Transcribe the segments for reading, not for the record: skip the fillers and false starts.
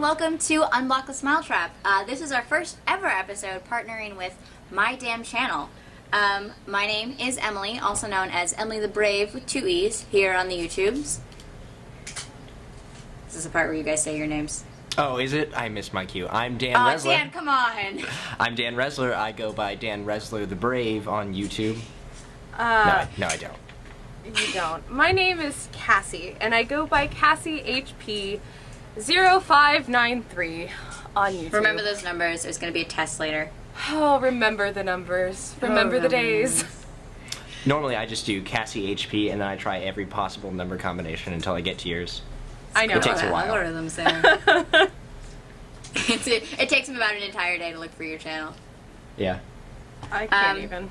welcome to Unblock the Smiletrap. This is our first ever episode partnering with My Damn Channel. My name is Emily, also known as Emily the Brave with 2 E's here on the YouTubes. This is the part where you guys say your names. Oh, is it? I missed my cue. I'm Dan Resler. Oh, Dan, come on! I'm Dan Resler. I go by Dan Resler the Brave on YouTube. No, I don't. You don't. My name is Cassie, and I go by Cassie HP 0593 on YouTube. Remember those numbers. There's going to be a test later. Oh, remember the numbers. Remember the days. Normally, I just do Cassie HP, and then I try every possible number combination until I get to yours. I know. It takes a while. What are them saying? It takes him about an entire day to look for your channel. Yeah. I can't even.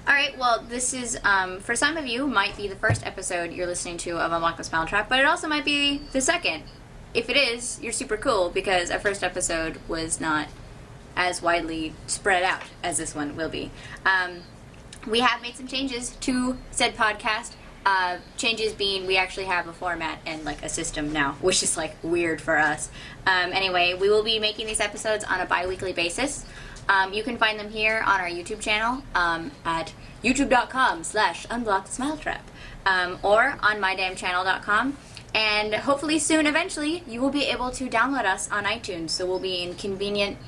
Alright, well, this is, for some of you, might be the first episode you're listening to of Unblock the Smiletrap, but it also might be the second. If it is, you're super cool, because our first episode was not as widely spread out as this one will be. We have made some changes to said podcast. Changes being we actually have a format and like a system now, which is like weird for us. Anyway, we will be making these episodes on a bi-weekly basis. You can find them here on our YouTube channel at youtube.com/unblockthesmiletrap or on mydamnchannel.com. And hopefully soon, eventually, you will be able to download us on iTunes. So we'll be in convenient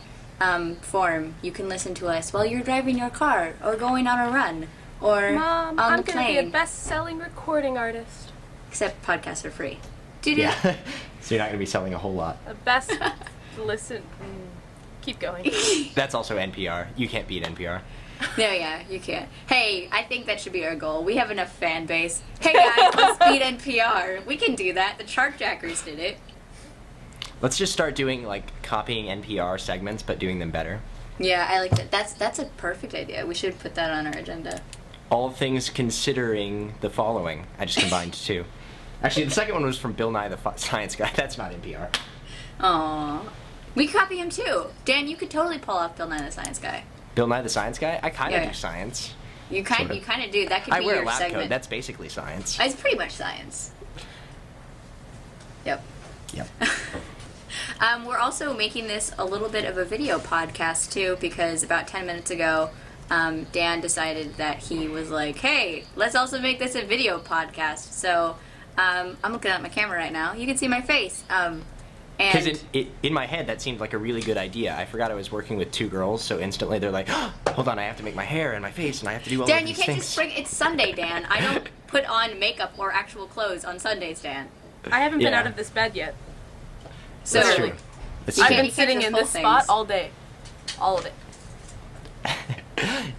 form. You can listen to us while you're driving your car or going on a run or Mom, on the I'm plane. gonna be a best-selling recording artist. Except podcasts are free. Yeah. So you're not going to be selling a whole lot. A best listen. Keep going. That's also NPR. You can't beat NPR. No, yeah, you can't. Hey, I think that should be our goal. We have enough fan base. Hey guys, let's beat NPR. We can do that. The Chartjackers did it. Let's just start doing, like, copying NPR segments, but doing them better. Yeah, I like that. That's a perfect idea. We should put that on our agenda. All things considering the following. I just combined two. Actually, the second one was from Bill Nye the Science Guy. That's not NPR. Aww. We could copy him too. Dan, you could totally pull off Bill Nye the Science Guy. Bill Nye the Science Guy? I kind of Yeah. do science. You kind of do. That could be I wear your a lab segment. coat. That's basically science. It's pretty much science. Yep. Yep. We're also making this a little bit of a video podcast too, because about 10 minutes ago, Dan decided that he was like, hey, let's also make this a video podcast. So I'm looking at my camera right now. You can see my face. Because in my head, that seemed like a really good idea. I forgot I was working with 2 girls, so instantly they're like, oh, hold on, I have to make my hair and my face, and I have to do all Dan, of you these can't things. just bring... It's Sunday, Dan. I don't put on makeup or actual clothes on Sundays, Dan. I haven't been Yeah. out of this bed yet. So, That's true. That's I've true. been You can't sitting just in pull this things. spot all day. All of it.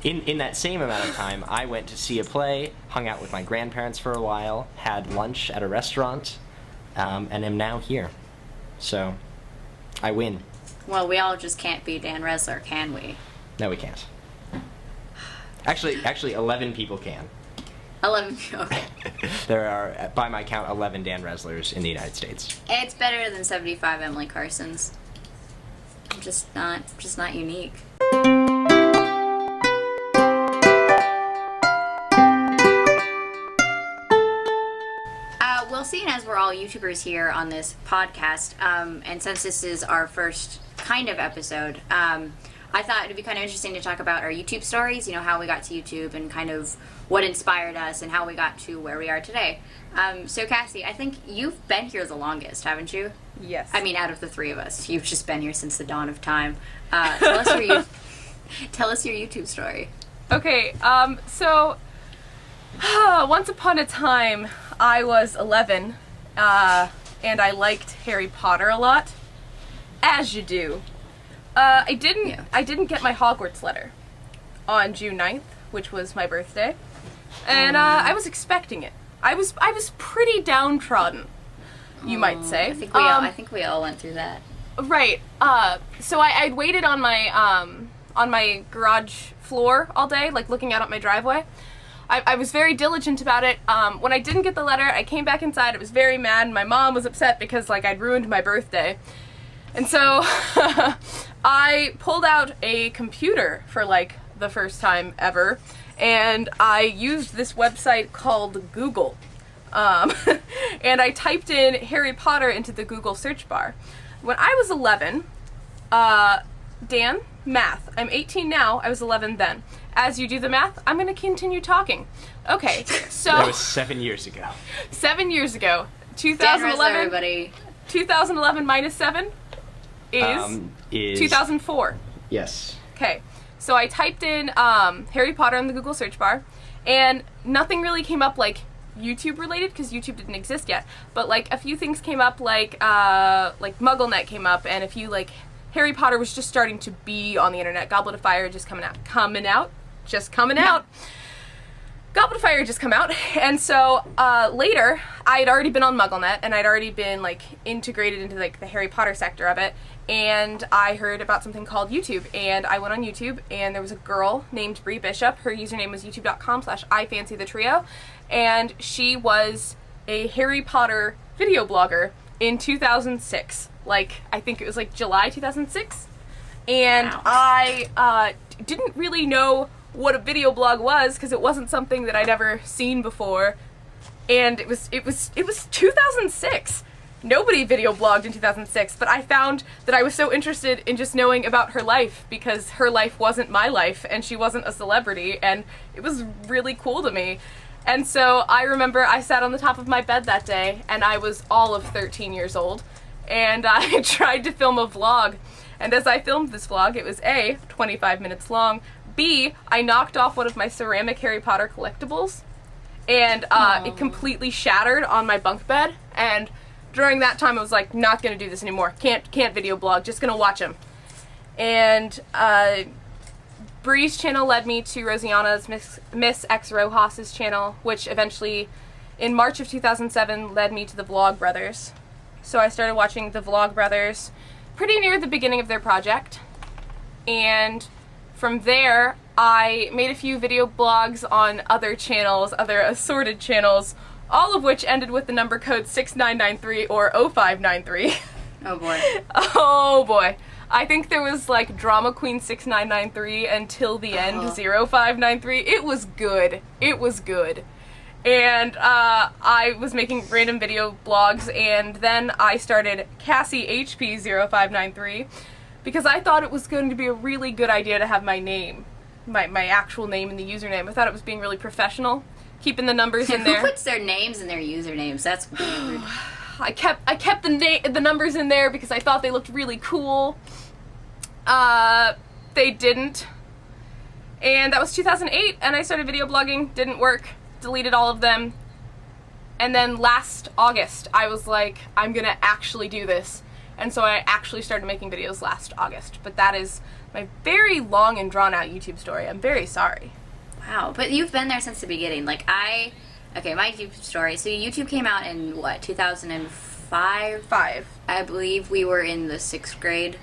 In that same amount of time, I went to see a play, hung out with my grandparents for a while, had lunch at a restaurant, and am now here. So, I win. well, we all just can't be Dan Resler, can we? No, we can't. Actually, 11 people can. 11... Okay. There are, by my count, 11 Dan Reslers in the United States. It's better than 75 Emily Carsons. I'm just not unique. Well, seeing as we're all YouTubers here on this podcast, and since this is our first kind of episode, I thought it'd be kind of interesting to talk about our YouTube stories, you know, how we got to YouTube and kind of what inspired us and how we got to where we are today. So, Cassie, I think you've been here the longest, haven't you? Yes. I mean, out of the 3 of us, you've just been here since the dawn of time. Tell us your YouTube story. Okay, so once upon a time, I was 11, and I liked Harry Potter a lot, as you do. I didn't get my Hogwarts letter on June 9th, which was my birthday, and I was expecting it. I was pretty downtrodden, you might say. I think we all went through that. Right. So I'd waited on my garage floor all day, like looking out at my driveway. I was very diligent about it. When I didn't get the letter, I came back inside. I was very mad, and my mom was upset because like I'd ruined my birthday. And so I pulled out a computer for like the first time ever, and I used this website called Google. And I typed in Harry Potter into the Google search bar. when I was 11, Dan, math. I'm 18 now. I was 11 then. As you do the math, I'm going to continue talking. Okay, so... That was 7 years ago. 7 years ago. Dan Russell, everybody. 2011 minus 7 is 2004. Yes. Okay, so I typed in Harry Potter in the Google search bar, and nothing really came up like YouTube related, because YouTube didn't exist yet. But like a few things came up, like MuggleNet came up, and a few like Harry Potter was just starting to be on the internet. Goblet of Fire just coming out. Goblet of Fire had just come out, and so later I had already been on MuggleNet, and I'd already been like integrated into like the Harry Potter sector of it, and I heard about something called YouTube, and I went on YouTube, and there was a girl named Bree Bishop. Her username was youtube.com/ifancythetrio, and she was a Harry Potter video blogger in 2006. Like, I think it was like July 2006, and Wow. I didn't really know what a video blog was, because it wasn't something that I'd ever seen before, and it was 2006. Nobody video blogged in 2006, but I found that I was so interested in just knowing about her life, because her life wasn't my life, and she wasn't a celebrity, and it was really cool to me. And so I remember I sat on the top of my bed that day, and I was all of 13 years old, and I tried to film a vlog. And as I filmed this vlog, it was A, 25 minutes long, B, I knocked off one of my ceramic Harry Potter collectibles, and it completely shattered on my bunk bed, and during that time I was like, not gonna do this anymore, can't video blog, just gonna watch them. And Bree's channel led me to Rosianna's Miss X Rojas's channel, which eventually, in March of 2007, led me to the Vlog Brothers. So I started watching the Vlog Brothers pretty near the beginning of their project, and from there, I made a few video blogs on other channels, other assorted channels, all of which ended with the number code 6993 or 0593. Oh boy. Oh boy. I think there was like Drama Queen 6993 until the end, 0593. It was good. It was good. And I was making random video blogs, and then I started Cassie HP 0593. Because I thought it was going to be a really good idea to have my name, my actual name in the username. I thought it was being really professional, keeping the numbers in there. Who puts their names in their usernames? That's weird. I kept the numbers in there because I thought they looked really cool. They didn't. And that was 2008, and I started video blogging. Didn't work. Deleted all of them. And then last August, I was like, I'm gonna actually do this. And so I actually started making videos last August. But that is my very long and drawn-out YouTube story. I'm very sorry. Wow, but you've been there since the beginning. Like, my YouTube story. So YouTube came out in, what, 2005? I believe we were in the 6th grade.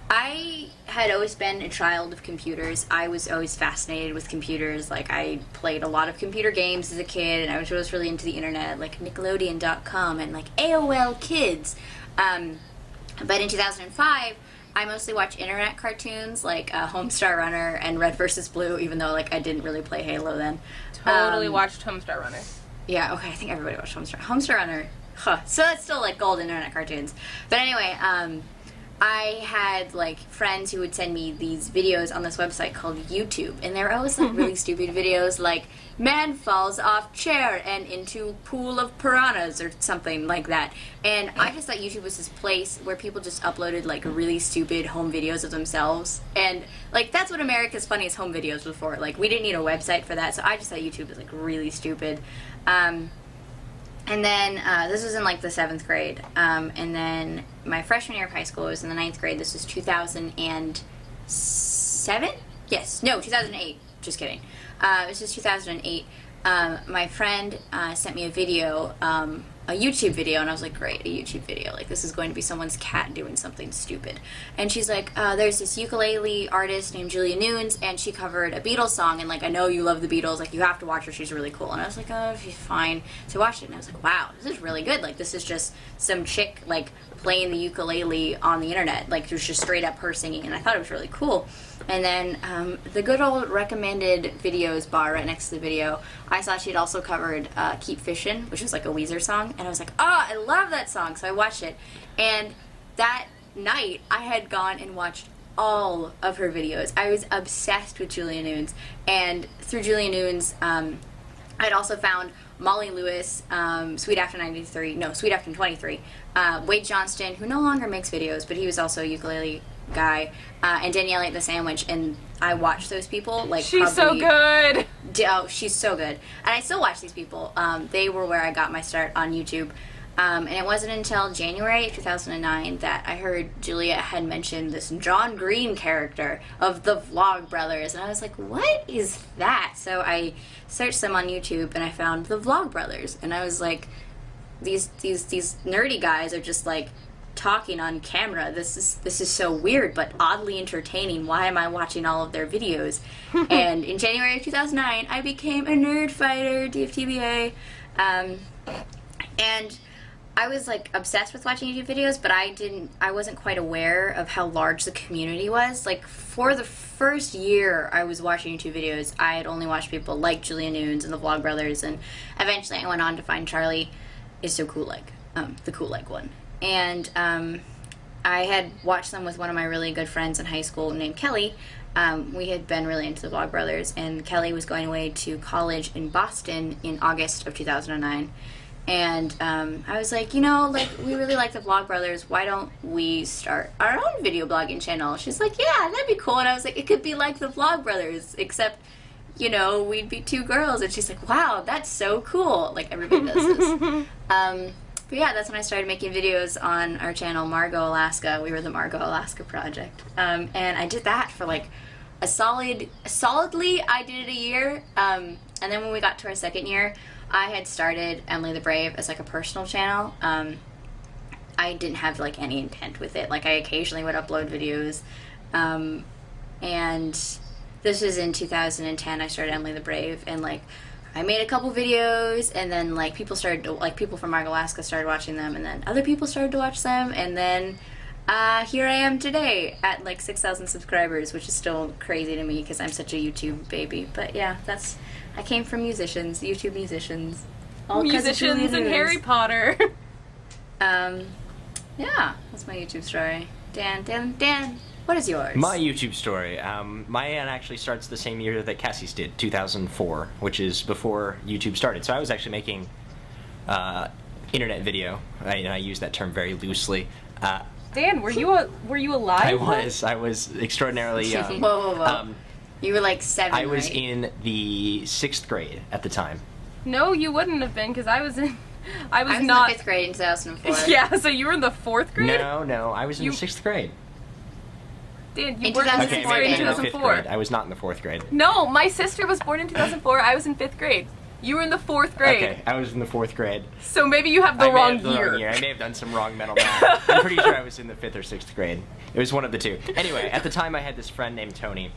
I had always been a child of computers. I was always fascinated with computers. Like, I played a lot of computer games as a kid, and I was always really into the internet, like Nickelodeon.com and, like, AOL Kids. But in 2005, I mostly watched internet cartoons like Homestar Runner and Red vs. Blue, even though, like, I didn't really play Halo then. Totally watched Homestar Runner. Yeah, okay, I think everybody watched Homestar Runner. Huh. So that's still, like, gold internet cartoons. But anyway, I had, like, friends who would send me these videos on this website called YouTube, and they were always, like, really stupid videos, like, man falls off chair and into pool of piranhas, or something like that. And I just thought YouTube was this place where people just uploaded, like, really stupid home videos of themselves, and, like, that's what America's Funniest Home Videos was for. Like, we didn't need a website for that, so I just thought YouTube was, like, really stupid. And then, this was in, like, the 7th grade, and then my freshman year of high school was in the 9th grade. This was 2007? Yes. No, 2008. Just kidding. This was 2008. My friend sent me a video, a YouTube video, and I was like, great, a YouTube video. Like, this is going to be someone's cat doing something stupid. And she's like, there's this ukulele artist named Julia Nunes, and she covered a Beatles song, and, like, I know you love the Beatles, like, you have to watch her, she's really cool. And I was like, oh, she's fine. So I watched it, and I was like, wow, this is really good. Like, this is just some chick, like, playing the ukulele on the internet. Like, there's just straight up her singing, and I thought it was really cool. And then the good old recommended videos bar right next to the video, I saw she'd also covered Keep Fishin', which was like a Weezer song, and I was like, oh, I love that song, so I watched it. And that night, I had gone and watched all of her videos. I was obsessed with Julia Nunes, and through Julia Nunes, I'd also found Molly Lewis, Sweet After 23, Wade Johnston, who no longer makes videos, but he was also a ukulele guy, and Danielle Ate the Sandwich, and I watched those people. Like, she's so good. Oh, she's so good. And I still watch these people. They were where I got my start on YouTube. And it wasn't until January 2009 that I heard Julia had mentioned this John Green character of the Vlog Brothers, and I was like, what is that? So I searched them on YouTube, and I found the Vlog Brothers, and I was like, these nerdy guys are just like talking on camera. This is so weird, but oddly entertaining. Why am I watching all of their videos? And in January of 2009, I became a nerd fighter, DFTBA, and I was like obsessed with watching YouTube videos, but I wasn't quite aware of how large the community was. Like, for the first year I was watching YouTube videos, I had only watched people like Julia Nunes and the Vlog Brothers, and eventually I went on to find Charlie Is So Cool Like, the Cool Like one. And I had watched them with one of my really good friends in high school named Kelly. We had been really into the Vlog Brothers, and Kelly was going away to college in Boston in August of 2009. And I was like, we really like the Vlog Brothers. Why don't we start our own video blogging channel? She's like, yeah, that'd be cool. And I was like, it could be like the Vlog Brothers, except, we'd be two girls. And she's like, wow, that's so cool. Like, everybody does this. But yeah, that's when I started making videos on our channel, Margot Alaska. We were the Margot Alaska Project. And I did that for like solidly, I did it a year. And then when we got to our second year, I had started Emily the Brave as like a personal channel. I didn't have like any intent with it. Like, I occasionally would upload videos. And this was in 2010, I started Emily the Brave, and like I made a couple videos, and then like people from Margo Alaska started watching them, and then other people started to watch them, and then here I am today at like 6,000 subscribers, which is still crazy to me because I'm such a YouTube baby. But yeah, I came from musicians, YouTube musicians. All musicians and Harry Potter. Yeah, that's my YouTube story. Dan, what is yours? My YouTube story. My aunt actually starts the same year that Cassie's did, 2004, which is before YouTube started. So I was actually making internet video. I use that term very loosely. Dan, were you alive? I was extraordinarily young. Whoa. You were like 7, I was right? in the 6th grade at the time. No, you wouldn't have been, because I was not in the 5th grade in 2004. Yeah, so you were in the 4th grade? No, I was in the 6th grade. Dan, you In were in the 2004. 6th grade in in the 5th 2004. grade. I was not in the 4th grade. No, my sister was born in 2004. I was in 5th grade. You were in the 4th grade. Okay, I was in the 4th grade. So maybe you have the wrong year. I may have done some wrong mental math. I'm pretty sure I was in the 5th or 6th grade. It was one of the two. Anyway, at the time I had this friend named Tony.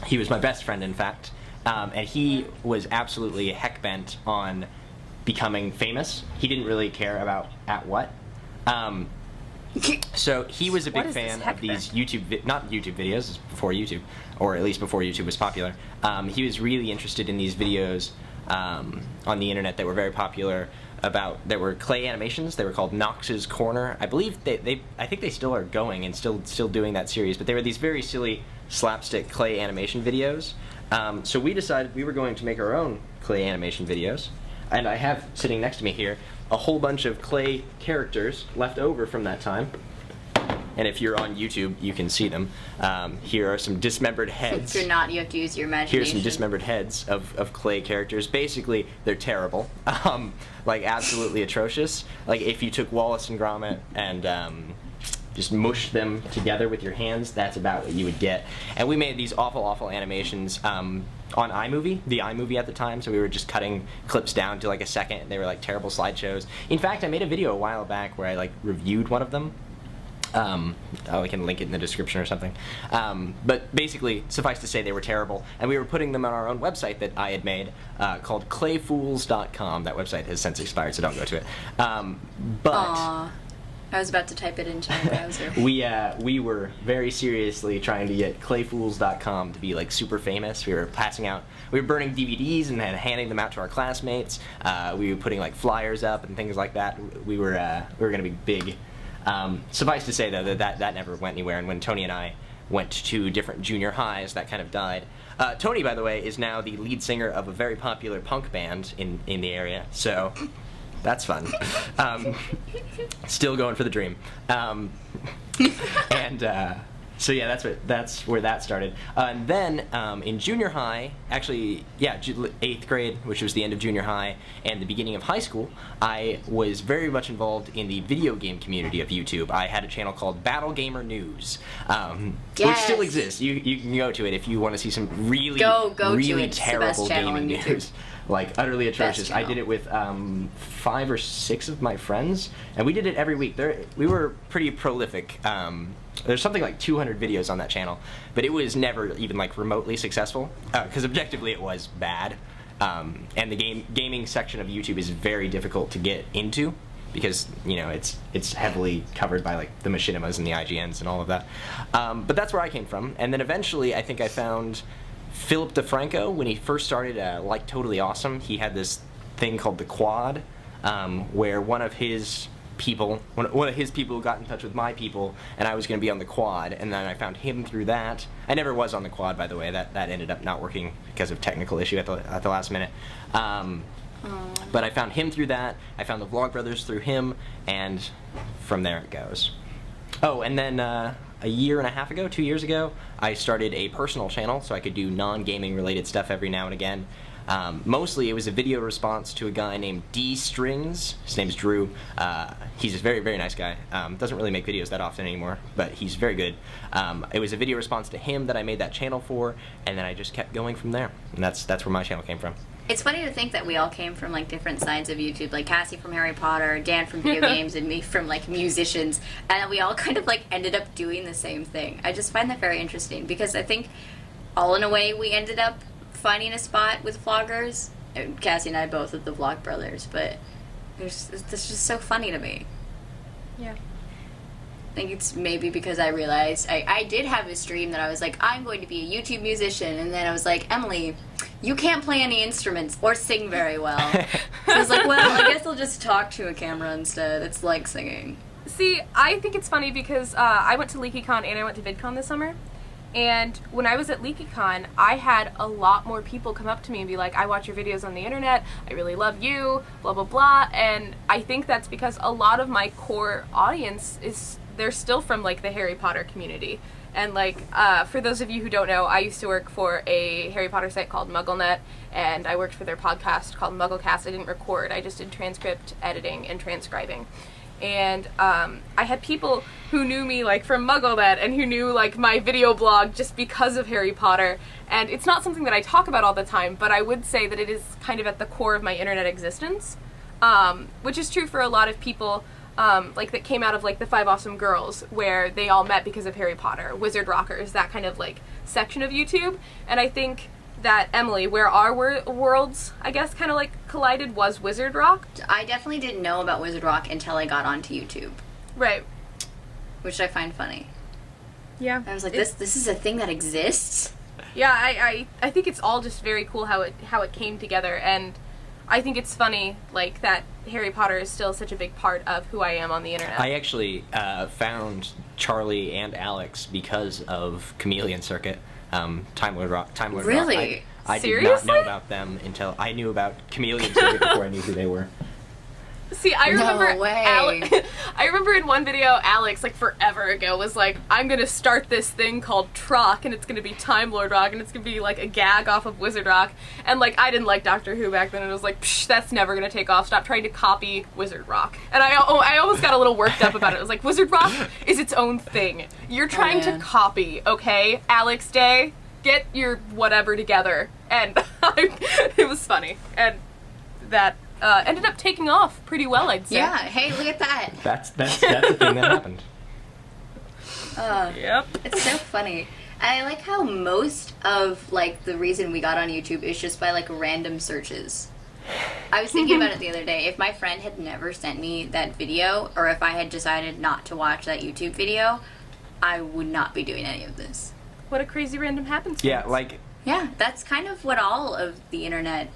He was my best friend, in fact. And he was absolutely heck-bent on becoming famous. He didn't really care about at what. So he was a big fan of these not YouTube videos, this was before YouTube, or at least before YouTube was popular. He was really interested in these videos on the internet that were very popular that were clay animations. They were called Knox's Corner. I believe I think they still are going and still doing that series, but they were these very silly slapstick clay animation videos. So we decided we were going to make our own clay animation videos. And I have, sitting next to me here, a whole bunch of clay characters left over from that time. And if you're on YouTube, you can see them. Here are some dismembered heads. If you're not, you have to use your imagination. Here's some dismembered heads of clay characters. Basically, they're terrible. Like, absolutely atrocious. Like, if you took Wallace and Gromit and just mushed them together with your hands, that's about what you would get. And we made these awful animations on iMovie, the iMovie at the time, so we were just cutting clips down to like a second, and they were like terrible slideshows. In fact, I made a video a while back where I like reviewed one of them. I can link it in the description or something. But basically, suffice to say, they were terrible, and we were putting them on our own website that I had made called clayfools.com. That website has since expired, so don't go to it. But Aww. I was about to type it into my browser. We were very seriously trying to get clayfools.com to be like super famous. We were burning DVDs and then handing them out to our classmates. We were putting like flyers up and things like that. We were going to be big. Suffice to say though that never went anywhere. And when Tony and I went to different junior highs, that kind of died. Tony, by the way, is now the lead singer of a very popular punk band in the area. So. That's fun. Still going for the dream. So yeah, that's where that started. And then in junior high, actually, yeah, 8th grade, which was the end of junior high, and the beginning of high school, I was very much involved in the video game community of YouTube. I had a channel called Battle Gamer News, which still exists. You can go to it if you want to see some really terrible gaming news. Like, utterly atrocious. I did it with 5 or 6 of my friends, and we did it every week. We were pretty prolific. There's something like 200 videos on that channel, but it was never even like remotely successful, because objectively it was bad. And the gaming section of YouTube is very difficult to get into, because, you know, it's heavily covered by like the machinimas and the IGNs and all of that. But that's where I came from, and then eventually I think I found Philip DeFranco. When he first started Like Totally Awesome, he had this thing called the Quad, where one of his people got in touch with my people, and I was going to be on the Quad, and then I found him through that. I never was on the Quad, by the way. That ended up not working because of technical issue at the last minute. But I found him through that. I found the Vlogbrothers through him, and from there it goes. Oh, and then a year and a half ago, 2 years ago, I started a personal channel so I could do non-gaming related stuff every now and again. Mostly it was a video response to a guy named D Strings. His name's Drew. He's a very, very nice guy. Doesn't really make videos that often anymore, but he's very good. It was a video response to him that I made that channel for, and then I just kept going from there. And that's where my channel came from. It's funny to think that we all came from like different sides of YouTube, like Cassie from Harry Potter, Dan from video games, and me from like musicians, and we all kind of like ended up doing the same thing. I just find that very interesting, because I think all in a way we ended up finding a spot with vloggers. Cassie and I both with the Vlogbrothers, but it's just so funny to me. Yeah. I think it's maybe because I realized I did have this dream that I was like, I'm going to be a YouTube musician, and then I was like, Emily, you can't play any instruments or sing very well. So I was like, well, I guess I'll just talk to a camera instead. It's like singing. See, I think it's funny because I went to LeakyCon and I went to VidCon this summer. And when I was at LeakyCon, I had a lot more people come up to me and be like, I watch your videos on the internet, I really love you, blah, blah, blah. And I think that's because a lot of my core audience they're still from, like, the Harry Potter community. And, like, for those of you who don't know, I used to work for a Harry Potter site called MuggleNet, and I worked for their podcast called MuggleCast. I didn't record, I just did transcript editing and transcribing. And I had people who knew me, like, from MuggleNet, and who knew, like, my video blog just because of Harry Potter. And it's not something that I talk about all the time, but I would say that it is kind of at the core of my internet existence, which is true for a lot of people, like, that came out of, like, the 5 Awesome Girls, where they all met because of Harry Potter, Wizard Rockers, that kind of, like, section of YouTube. And I think that, Emily, where our worlds, I guess, kind of, like, collided was Wizard Rock. I definitely didn't know about Wizard Rock until I got onto YouTube. Right. Which I find funny. Yeah. I was like, this is a thing that exists? Yeah, I think it's all just very cool how it came together, and I think it's funny, like, that Harry Potter is still such a big part of who I am on the internet. I actually found Charlie and Alex because of Chameleon Circuit, Time Lord Rock. Really? I did not know about them until I knew about Chameleon Circuit before I knew who they were. See, I remember No way. I remember in one video, Alex, like forever ago, was like, I'm gonna start this thing called Trock, and it's gonna be Time Lord Rock, and it's gonna be like a gag off of Wizard Rock. And like, I didn't like Doctor Who back then, and it was like, psh, that's never gonna take off. Stop trying to copy Wizard Rock. And I almost got a little worked up about it. I was like, Wizard Rock is its own thing. You're trying to copy, okay? Alex Day, get your whatever together. And it was funny. And that ended up taking off pretty well, I'd say. Yeah, hey, look at that. That's the thing that happened. Yep. It's so funny. And I like how most of, like, the reason we got on YouTube is just by, like, random searches. I was thinking about it the other day. If my friend had never sent me that video, or if I had decided not to watch that YouTube video, I would not be doing any of this. What a crazy random happenstance. Yeah, like... Yeah, that's kind of what all of the internet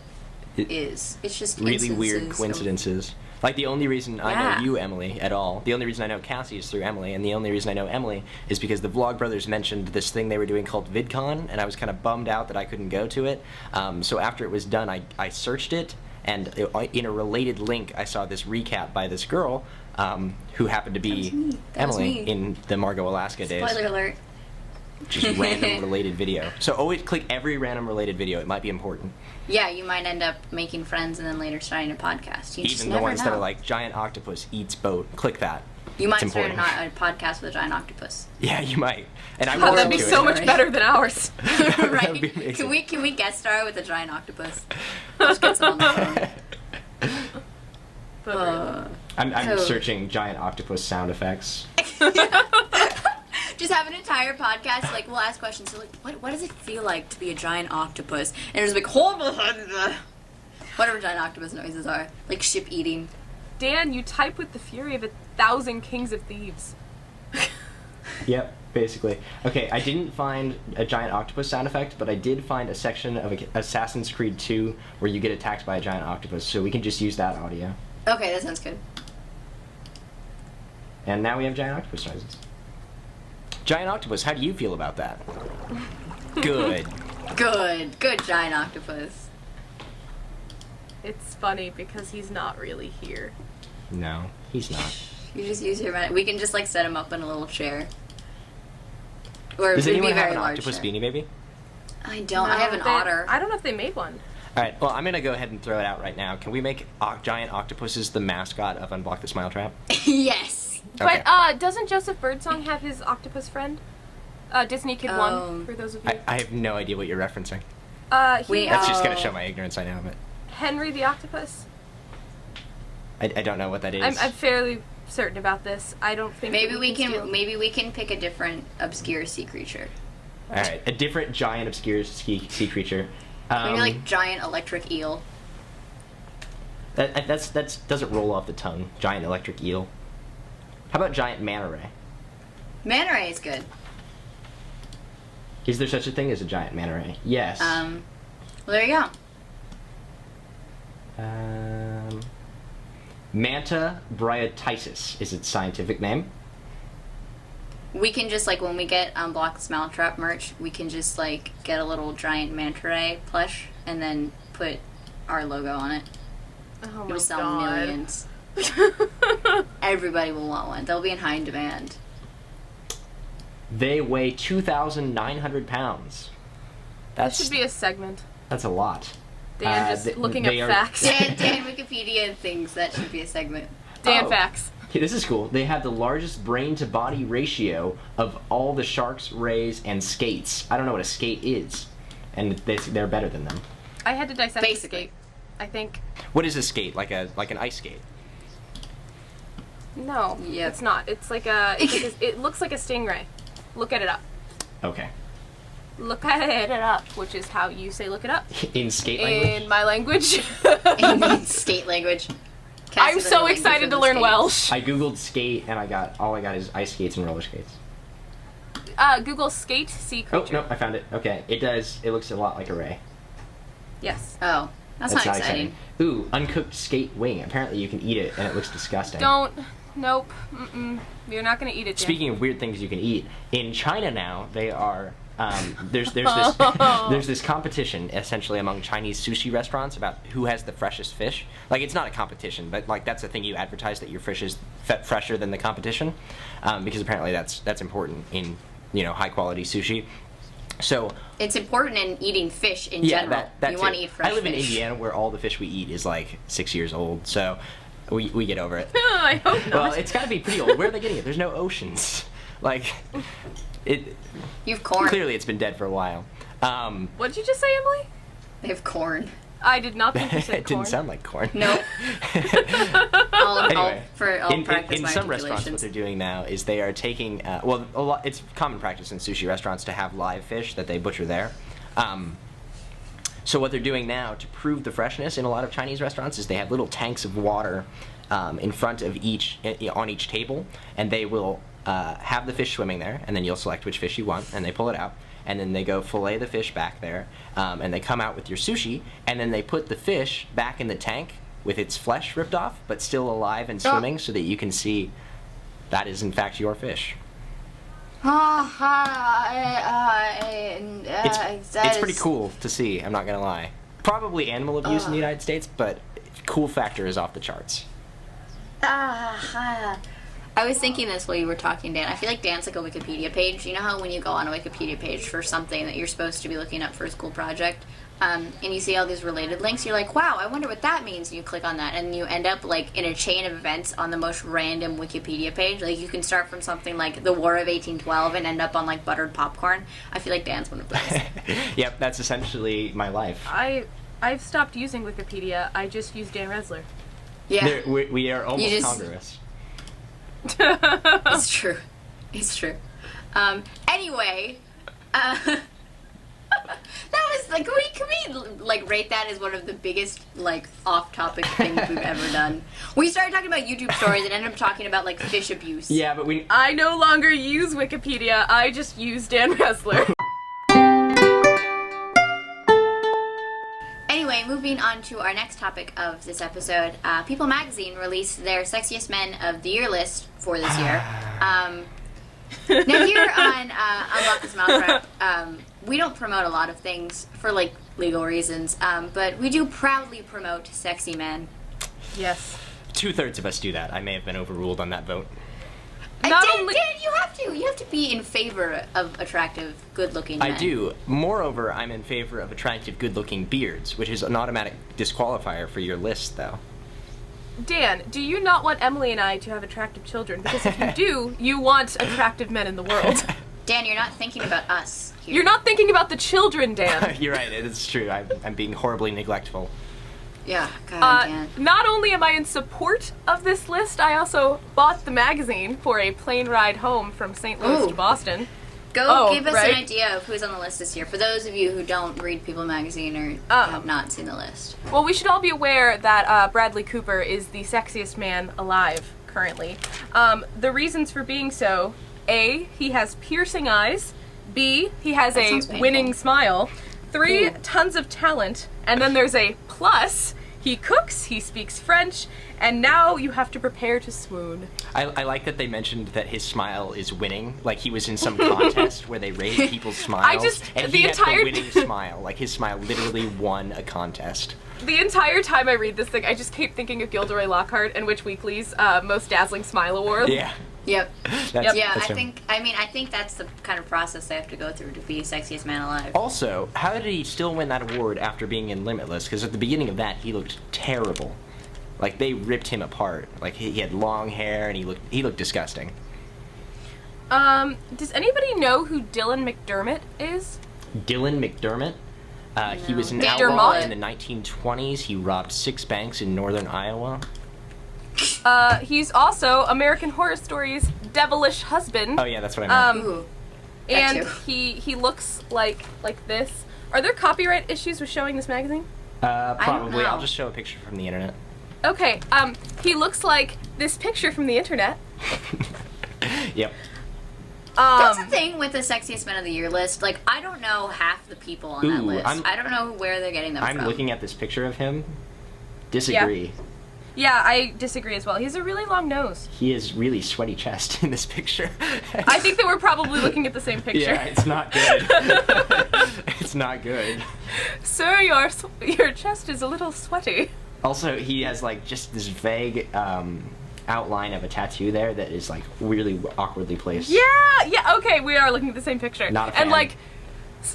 is. It's just really weird instances coincidences. Like, the only reason I know you, Emily, at all, the only reason I know Cassie is through Emily, and the only reason I know Emily is because the Vlogbrothers mentioned this thing they were doing called VidCon, and I was kind of bummed out that I couldn't go to it. So after it was done, I searched it, and in a related link, I saw this recap by this girl who happened to be Emily in the Margot, Alaska days. Spoiler alert. Just random related video. So always click every random related video. It might be important. Yeah, you might end up making friends and then later starting a podcast. You Even the ones that are like, giant octopus eats boat. Click that. You might start a podcast with a giant octopus. Yeah, you might. And I that'd be so much better than ours. Right? Can we guest star with a giant octopus? Just get some on the phone. I'm searching giant octopus sound effects. Just have an entire podcast, like, we'll ask questions, so like, what does it feel like to be a giant octopus? And it's like, whatever giant octopus noises are. Like ship eating. Dan, you type with the fury of 1,000 kings of thieves. Yep, basically. Okay, I didn't find a giant octopus sound effect, but I did find a section of Assassin's Creed 2 where you get attacked by a giant octopus, so we can just use that audio. Okay, that sounds good. And now we have giant octopus noises. Giant octopus, how do you feel about that? Good. Good giant octopus. It's funny because he's not really here. No, he's not. You just use your we can just like set him up in a little chair. Or does anyone have an large octopus chair. beanie, maybe? I don't. I have an otter. I don't know if they made one. Alright, well, I'm going to go ahead and throw it out right now. Can we make giant octopuses the mascot of Unblock the Smile Trap? Yes. Okay. But doesn't Joseph Birdsong have his octopus friend? Disney Kid 1, for those of you. I have no idea what you're referencing. That's just going to show my ignorance, I know, but... Henry the Octopus? I don't know what that is. I'm fairly certain about this. I don't think maybe we can pick a different obscure sea creature. Alright, a different giant obscure sea creature. Maybe like giant electric eel. That doesn't roll off the tongue. Giant electric eel. How about giant manta ray? Manta ray is good. Is there such a thing as a giant manta ray? Yes. Well, there you go. Manta bryatisis is its scientific name. We can just, like, when we get Unblock the Smiletrap merch, we can just, like, get a little giant manta ray plush and then put our logo on it. Oh, It'll sell millions. Everybody will want one. They'll be in high demand. They weigh 2,900 pounds. That should be a segment. That's a lot. Dan just looking up facts. Dan Wikipedia thinks that should be a segment. Dan facts. Okay, this is cool. They have the largest brain-to-body ratio of all the sharks, rays, and skates. I don't know what a skate is, and they're better than them. I had to dissect a skate, I think. What is a skate? Like an ice skate? No, it's not. It's like it looks like a stingray. Look at it up. Okay. Look at it up, which is how you say look it up. In skate language? In my language. In skate language. I'm so excited to learn Welsh. I googled skate and all I got is ice skates and roller skates. Google skate sea creature. Oh, no, I found it. Okay, it does. It looks a lot like a ray. Yes. Oh, that's not exciting. Ooh, uncooked skate wing. Apparently you can eat it and it looks disgusting. Nope. You're not gonna eat it, Dan. Speaking of weird things you can eat, in China now they are there's this competition essentially among Chinese sushi restaurants about who has the freshest fish. Like, it's not a competition, but like that's the thing you advertise, that your fish is fresher than the competition, because apparently that's important in high quality sushi. So it's important in eating fish in general. You want to eat fresh fish. I live in Indiana, where all the fish we eat is like 6 years old, so we get over it. I hope not. Well, it's got to be pretty old. Where are they getting it? There's no oceans. Like, You've corn. Clearly, it's been dead for a while. What did you just say, Emily? They have corn. I did not think you said It didn't sound like corn. No. Anyway, in some restaurants, what they're doing now is they are taking it's common practice in sushi restaurants to have live fish that they butcher there. So what they're doing now to prove the freshness in a lot of Chinese restaurants is they have little tanks of water in front of on each table, and they will have the fish swimming there, and then you'll select which fish you want, and they pull it out, and then they go fillet the fish back there, and they come out with your sushi, and then they put the fish back in the tank with its flesh ripped off, but still alive and swimming, so that you can see that is in fact your fish. It's pretty cool to see, I'm not gonna lie. Probably animal abuse in the United States, but cool factor is off the charts. I was thinking this while you were talking, Dan. I feel like Dan's like a Wikipedia page. You know how when you go on a Wikipedia page for something that you're supposed to be looking up for a school project, and you see all these related links, you're like, wow, I wonder what that means, and you click on that, and you end up like in a chain of events on the most random Wikipedia page. Like you can start from something like the War of 1812 and end up on like buttered popcorn. I feel like Dan's one of those. Yep, that's essentially my life. I've stopped using Wikipedia. I just use Dan Resler. Yeah. We are almost congruous. It's true. It's true. Anyway, that was like, can we like rate that as one of the biggest like off-topic things we've ever done? We started talking about YouTube stories and ended up talking about like fish abuse. Yeah, but I no longer use Wikipedia. I just use Dan Resler. Anyway, moving on to our next topic of this episode, People Magazine released their Sexiest Men of the Year list for this year. Now here on Unblock the Smiletrap, we don't promote a lot of things for like legal reasons, but we do proudly promote sexy men. Yes. 2/3 of us do that. I may have been overruled on that vote. Dan, you have to be in favor of attractive, good-looking men. I do. Moreover, I'm in favor of attractive, good-looking beards, which is an automatic disqualifier for your list, though. Dan, do you not want Emily and I to have attractive children? Because if you do, you want attractive men in the world. Dan, you're not thinking about us here. You're not thinking about the children, Dan. You're right. It's true. I'm being horribly neglectful. Yeah, God, Dan. Not only am I in support of this list, I also bought the magazine for a plane ride home from St. Louis to Boston. Give us an idea of who's on the list this year, for those of you who don't read People Magazine or have not seen the list. Well, we should all be aware that Bradley Cooper is the sexiest man alive currently. The reasons for being so: A, he has piercing eyes; B, he has a winning smile; 3, tons of talent; and then there's a plus: he cooks, he speaks French, and now you have to prepare to swoon. I like that they mentioned that his smile is winning, like he was in some contest where they rate people's smiles, and he had the winning smile. Like his smile literally won a contest. The entire time I read this thing, I just keep thinking of Gilderoy Lockhart and Witch Weekly's Most Dazzling Smile Award. Yeah. Yep. That's I think that's the kind of process they have to go through to be sexiest man alive. Also, how did he still win that award after being in Limitless? Because at the beginning of that, he looked terrible. Like they ripped him apart. Like he had long hair and he looked disgusting. Does anybody know who Dylan McDermott is? Dylan McDermott? He was an outlaw in the 1920s. He robbed 6 banks in northern Iowa. He's also American Horror Story's devilish husband. Oh yeah, that's what I meant. And he looks like this. Are there copyright issues with showing this magazine? Probably. I'll just show a picture from the internet. Okay, he looks like this picture from the internet. Yep. That's the thing with the Sexiest Men of the Year list. Like, I don't know half the people on that list. I don't know where they're getting them from. I'm looking at this picture of him. Disagree. Yeah, I disagree as well. He has a really long nose. He has really sweaty chest in this picture. I think that we're probably looking at the same picture. Yeah, it's not good. It's not good. Sir, your chest is a little sweaty. Also, he has like just this vague outline of a tattoo there that is like really awkwardly placed. Yeah, okay, we are looking at the same picture. Not a fan. And like,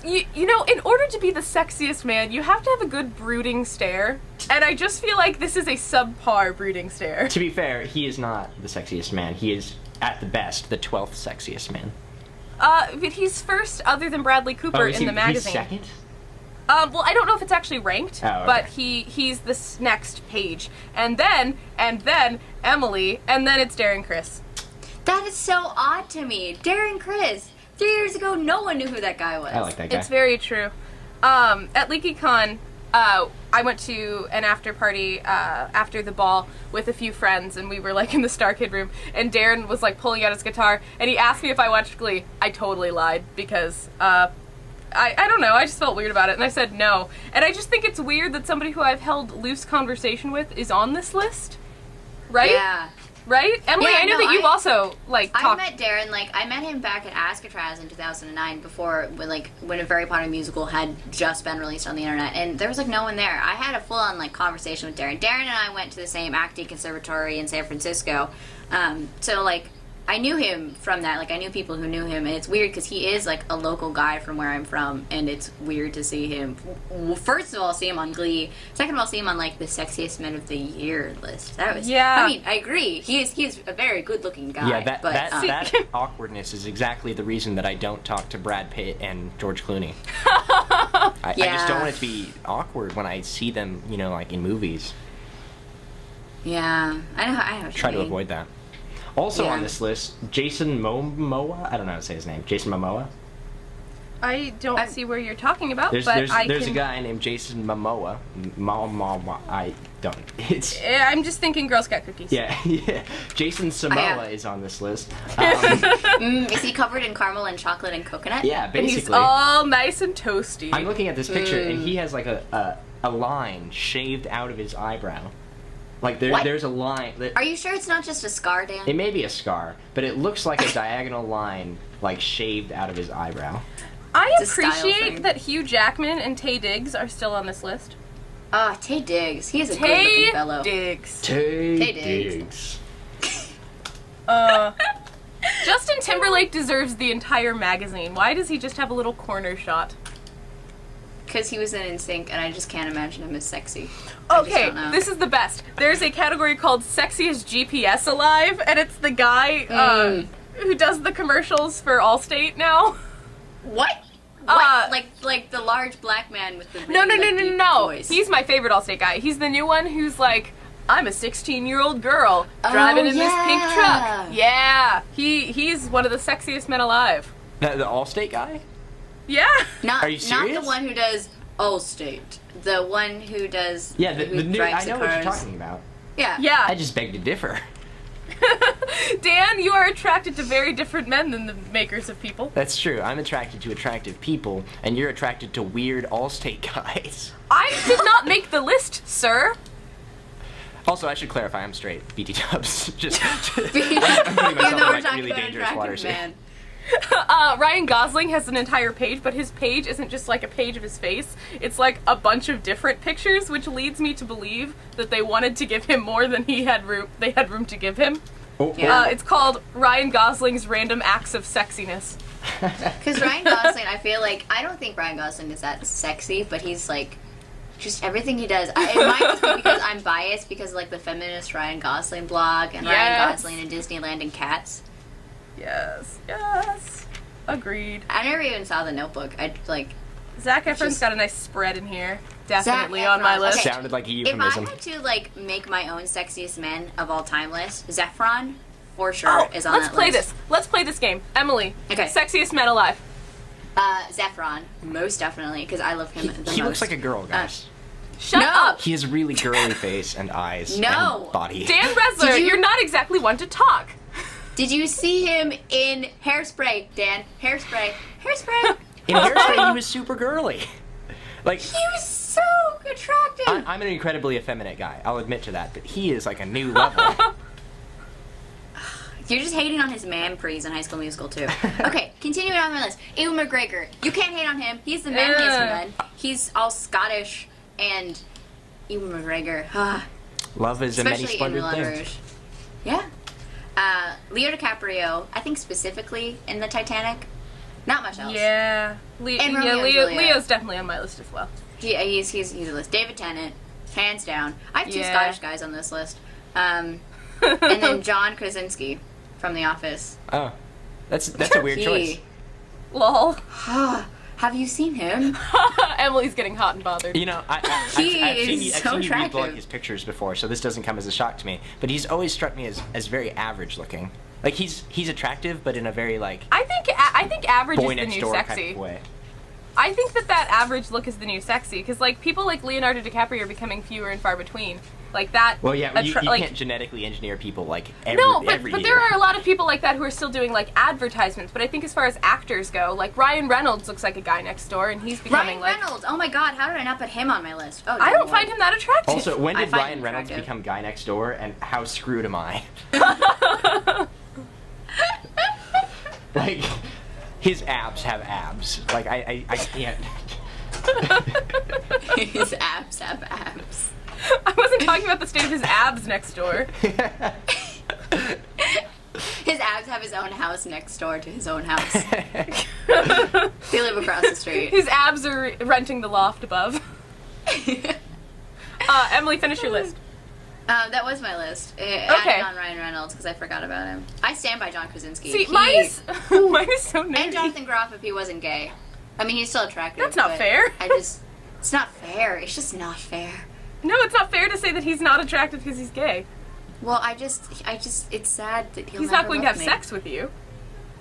you know, in order to be the sexiest man, you have to have a good brooding stare. And I just feel like this is a subpar brooding stare. To be fair, he is not the sexiest man. He is, at the best, the 12th sexiest man. But he's first, other than Bradley Cooper, in the magazine. He's second? Well, I don't know if it's actually ranked, okay. But he's this next page. And then Emily, and then it's Darren Criss. That is so odd to me. Darren Criss. 3 years ago, no one knew who that guy was. I like that guy. It's very true. At LeakyCon, I went to an after party after the ball with a few friends, and we were like in the Star Kid room, and Darren was like pulling out his guitar, and he asked me if I watched Glee. I totally lied because I don't know, I just felt weird about it, and I said no. And I just think it's weird that somebody who I've held loose conversation with is on this list, right? Yeah. Right? Emily, Yeah, I know that you've also, like, talked... I met Darren, like, I met him back at Alcatraz in 2009 before, when A Very Potty Musical had just been released on the internet, and there was, like, no one there. I had a full-on, like, conversation with Darren. Darren and I went to the same acting conservatory in San Francisco, so, like, I knew him from that. Like, I knew people who knew him, and it's weird because he is, like, a local guy from where I'm from, and it's weird to see him. First of all, see him on Glee. Second of all, see him on, like, the Sexiest Men of the Year list. That was... Yeah. I mean, I agree. He's a very good-looking guy. Yeah, but, that awkwardness is exactly the reason that I don't talk to Brad Pitt and George Clooney. I just don't want it to be awkward when I see them, you know, like, in movies. Yeah. I know Try to avoid that. Also on this list, Jason Momoa. I don't know how to say his name. Jason Momoa. I don't see where you're talking about, There's but a guy named Jason Momoa. I don't. It's. I'm just thinking Girl Scout cookies. Yeah. Jason Samoa is on this list. Is he covered in caramel and chocolate and coconut? Yeah, basically. And he's all nice and toasty. I'm looking at this picture, and he has like a line shaved out of his eyebrow. Like, there's a line... Are you sure it's not just a scar, Dan? It may be a scar, but it looks like a diagonal line, like, shaved out of his eyebrow. I appreciate that Hugh Jackman and Taye Diggs are still on this list. Taye Diggs. He is a good-looking fellow. Taye Diggs. Justin Timberlake deserves the entire magazine. Why does he just have a little corner shot? Because he was in NSYNC, and I just can't imagine him as sexy. Okay, this is the best. There's a category called Sexiest GPS Alive, and it's the guy who does the commercials for Allstate now. What? Like the large black man with the really, No. voice. He's my favorite Allstate guy. He's the new one who's like, I'm a 16-year-old girl driving in this pink truck. Yeah. He's one of the sexiest men alive. The Allstate guy? Yeah. Are you serious? Not the one who does Allstate. The one who does... Yeah, the new... I know what you're talking about. Yeah. Yeah. I just beg to differ. Dan, you are attracted to very different men than the makers of People. That's true. I'm attracted to attractive people, and you're attracted to weird Allstate guys. I did not make the list, sir. Also, I should clarify, I'm straight. BT dubs. Just... I'm putting myself in, like, really dangerous waters here. Ryan Gosling has an entire page, but his page isn't just like a page of his face. It's like a bunch of different pictures, which leads me to believe that they wanted to give him more than they had room to give him. It's called Ryan Gosling's Random Acts of Sexiness. Because Ryan Gosling, I feel like, I don't think Ryan Gosling is that sexy, but he's like, just everything he does. It might just be because I'm biased because like the feminist Ryan Gosling blog and Ryan Gosling and Disneyland and Cats. Yes. Agreed. I never even saw The Notebook. Zac Efron's got a nice spread in here. Definitely on my list. Okay. Sounded like a euphemism. If I had to like make my own sexiest men of all time list, Zephron for sure is on that list. Let's play this game. Emily. Okay. Sexiest men alive. Zephron, most definitely, because I love him the most. He looks like a girl, guys. Shut up. He has a really girly face and eyes and body. Dan Resler, you're not exactly one to talk. Did you see him in Hairspray, Dan? Hairspray. In Hairspray, he was super girly. Like, he was so attractive. I'm an incredibly effeminate guy. I'll admit to that, but he is like a new level. You're just hating on his man-prees in High School Musical, too. Okay, continuing on my list. Ewan McGregor. You can't hate on him. He's the manliest man. He's all Scottish, and Ewan McGregor. Love is a many splendid thing. Yeah. Leo DiCaprio, I think specifically in the Titanic. Not much else. Yeah. Leo's definitely on my list as well. He's a list. David Tennant, hands down. I have two Scottish guys on this list. And then John Krasinski from The Office. Oh. That's a weird choice. Lol. Have you seen him? Emily's getting hot and bothered. You know, I've seen you reblog his pictures before, so this doesn't come as a shock to me. But he's always struck me as very average looking. Like he's attractive, but in a very like I think average is the new door sexy. kind of way. I think that average look is the new sexy, because like people like Leonardo DiCaprio are becoming fewer and far between. Like that. Well, yeah, you like, can't genetically engineer people like every but year. there are a lot of people like that who are still doing like advertisements. But I think as far as actors go, like Ryan Reynolds looks like a guy next door, and he's becoming Ryan Reynolds. Oh my God, how did I not put him on my list? Oh, I don't find him that attractive. Also, when did find Ryan him Reynolds attractive. become guy next door, and how screwed am I? Like, his abs have abs. Like, I can't. His abs have abs. I wasn't talking about the state of his abs next door. His abs have his own house next door to his own house. They live across the street. His abs are renting the loft above. Emily, finish your list. That was my list. Okay. Added on Ryan Reynolds because I forgot about him. I stand by John Krasinski. See, mine is so nerdy. And Jonathan Groff if he wasn't gay. I mean, he's still attractive. That's not but fair. It's not fair. It's just not fair. No, it's not fair to say that he's not attractive because he's gay. Well, it's sad that He's not going to have sex with you.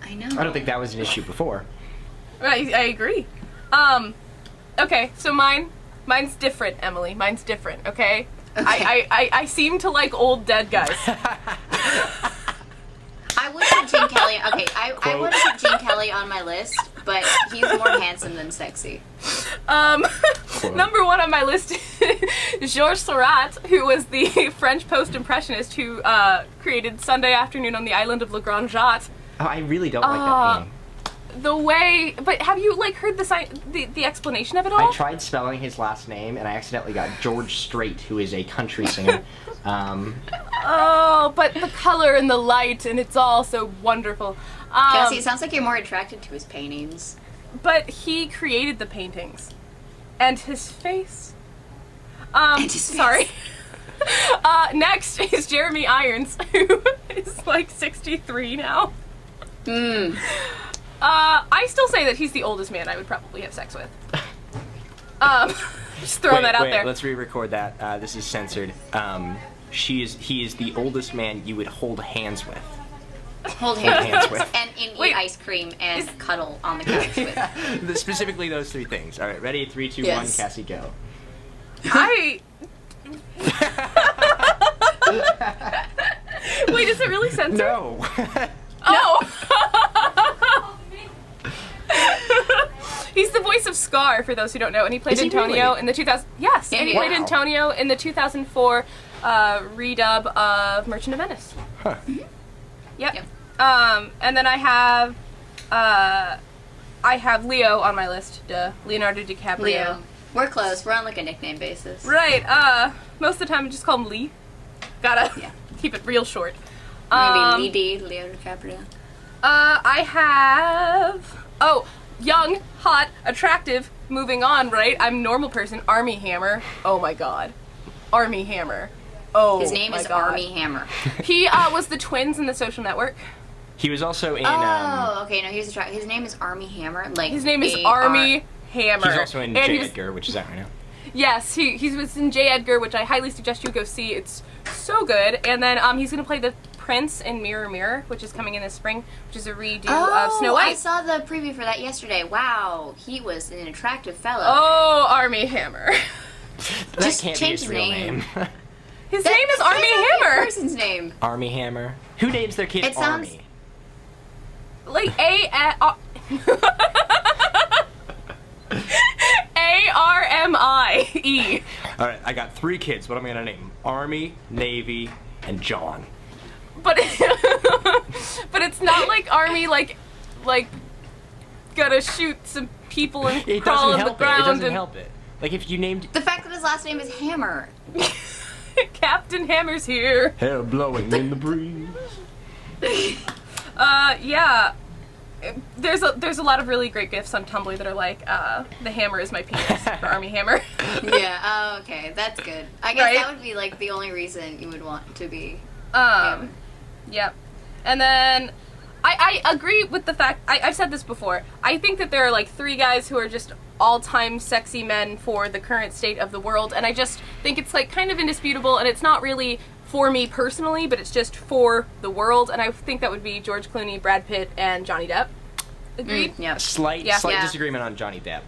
I know. I don't think that was an issue before. I agree. Okay, so mine's different, Emily. Mine's different, okay? Okay. I seem to like old dead guys. I would put Gene Kelly. Okay, I would have put Gene Kelly on my list, but he's more handsome than sexy. Number one on my list is Georges Seurat, who was the French post-impressionist who created Sunday Afternoon on the Island of Le Grand Jatte. Oh, I really don't like that painting. But have you like heard the explanation of it all? I tried spelling his last name, and I accidentally got George Strait, who is a country singer. Oh, but the color and the light, and it's all so wonderful. Cassie, it sounds like you're more attracted to his paintings. But he created the paintings. And his face. Sorry. Next is Jeremy Irons, who is like 63 now. I still say that he's the oldest man I would probably have sex with. Just throwing that out there. Let's re-record that. This is censored. He is the oldest man you would hold hands with. Hold hands with. And eat ice cream and cuddle on the couch with. Specifically those three things. All right, ready? 3, 2, 1, Yes. Cassie, go. Wait, is it really censored? No. Oh! He's the voice of Scar, for those who don't know, and he played Is he Antonio really? in the 2000. Yes, and he Wow. played Antonio in the 2004 redub of Merchant of Venice. Huh. Yep. Yep. And then I have Leo on my list. Leonardo DiCaprio. Leo. We're close. We're on like a nickname basis. Right. Most of the time I just call him Lee. Gotta Yeah. keep it real short. Maybe Leo DiCaprio. I have young, hot, attractive. Moving on, right? I'm a normal person. Army Hammer. Oh my God. Army Hammer. Oh, His name my is God. Army Hammer. He was the twins in The Social Network. He was also in. Okay. No, here's the track. His name is Army Hammer. Like His name is A-R- Army Hammer. He's also in And J. he was- Edgar, which is out right now. Yes, he was in J. Edgar, which I highly suggest you go see. It's so good. And then he's going to play the Prince in Mirror Mirror, which is coming in this spring, which is a redo of Snow White. I saw the preview for that yesterday. Wow, he was an attractive fellow. Oh, Army Hammer. That Just can't be change his his real name. name. His name is Army Hammer. Person's name. Army Hammer. Who names their kid It sounds- Army? Like A-R-M-I-E. All right, I got 3 kids. What am I gonna name? Army, Navy, and John. But but it's not like Army like gotta shoot some people and It crawl doesn't on the help it. It ground doesn't and help it. Like if you named The fact that his last name is Hammer. Captain Hammer's here. hair blowing in the breeze. Yeah. There's a lot of really great gifs on Tumblr that are like, the hammer is my penis for Army Hammer. Yeah. Oh, okay. That's good. I guess Right? that would be like the only reason you would want to be. Yep. And then I agree with the fact I've said this before. I think that there are like 3 guys who are just all-time sexy men for the current state of the world, and I just think it's like kind of indisputable, and it's not really for me personally, but it's just for the world, and I think that would be George Clooney, Brad Pitt, and Johnny Depp. Agreed? Yep. Slight Yeah. Yeah. disagreement on Johnny Depp.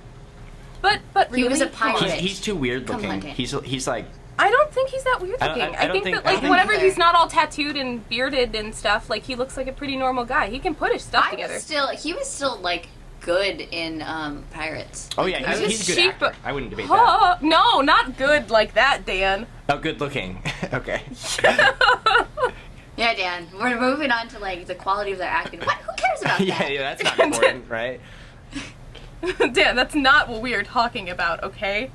But really, he was a pirate. He's too weird Come looking. on, Dan. He's like. I don't think he's that weird looking. I think that, like, whenever he's not all tattooed and bearded and stuff, like, he looks like a pretty normal guy. He can put his stuff together. He was still, like, good in Pirates. Oh, yeah, he's a good actor. I wouldn't debate that. No, not good like that, Dan. Oh, good looking. Okay. Yeah, Dan, we're moving on to, like, the quality of their acting. What? Who cares about that? Yeah, that's not important, right? Dan, that's not what we are talking about, okay?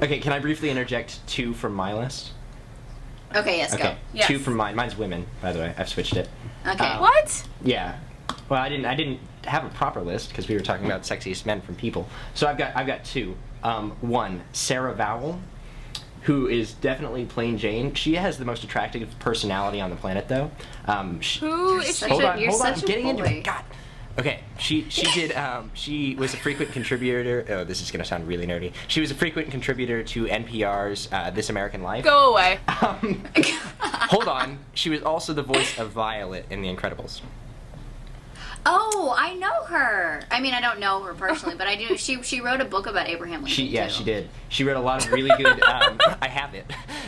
Okay, can I briefly interject 2 from my list? Okay, yes, go. Yes. 2 from mine. Mine's women, by the way. I've switched it. Okay. What? Yeah. Well, I didn't have a proper list because we were talking about sexiest men from people. So I've got 2. 1, Sarah Vowell, who is definitely plain Jane. She has the most attractive personality on the planet, though. Who is she? Hold on, You're I'm such a getting into boy. it. God. Okay, she was a frequent contributor. Oh, this is gonna sound really nerdy. She was a frequent contributor to NPR's This American Life. Go away. Hold on. She was also the voice of Violet in The Incredibles. Oh, I know her. I mean, I don't know her personally, but I do. She wrote a book about Abraham Lincoln. She did. She wrote a lot of really good. I have it.